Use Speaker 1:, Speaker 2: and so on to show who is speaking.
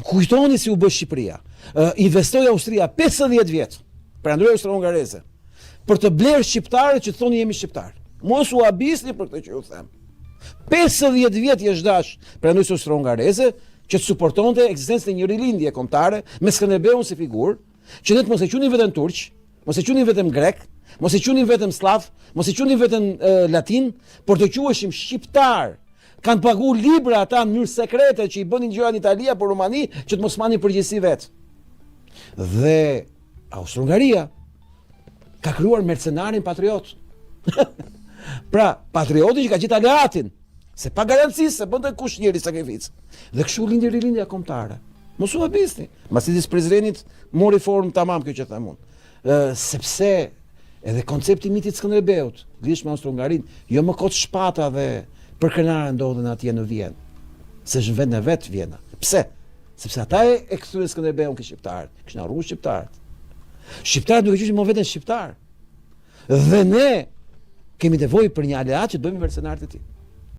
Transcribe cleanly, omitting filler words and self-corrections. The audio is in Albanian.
Speaker 1: Kujtoni si u bë Shqipëria. Investoi Austria 50 vjet, perandroi austro-hungareze, për të blerë shqiptarët që thoni jemi shqiptar. Mos u habisni për këtë që ju them. 50 vjet jeshdash perandroi austro-hungareze që të suportonte ekzistencën e një rilindje kombëtare me Skënderbeun si figurë, që ne të mos e qunin veten turq, mos e qunin vetëm grek, mos e qunin vetëm slav, mos e qunin vetëm latin, por të quheshim shqiptar. Kanë pagu libra ata në mënyrë sekrete që i bënin gjëra në Itali apo Rumani që të mos marrin përgjegjësi vet. Dhe Austro-Hungaria ka krijuar mercenarin patriot. Pra, patrioti që ka gjetur aleatin, se pa garanci se bënte kush njeri sakrificë. Dhe kështu lindi rilindja kombëtare. Mos u habisni. Masidis Prizrenit mori formë tamam kjo që them unë. Sepse edhe koncepti i mitit Skënderbeut, lidhsh me Austro-Hungarinë, jo më kot shpata dhe për krenare ndodhen atje në Vjenë. Se është në vend në vetë Vjena. Pse? Sepse ata e kthyen Skënderbeun ke shqiptarët, kishin harruar shqiptarët. Shqiptarët nuk e quajnë më veten shqiptar. Dhe ne kemi nevojë për një aleat që të bëjmë mercenarët e tij.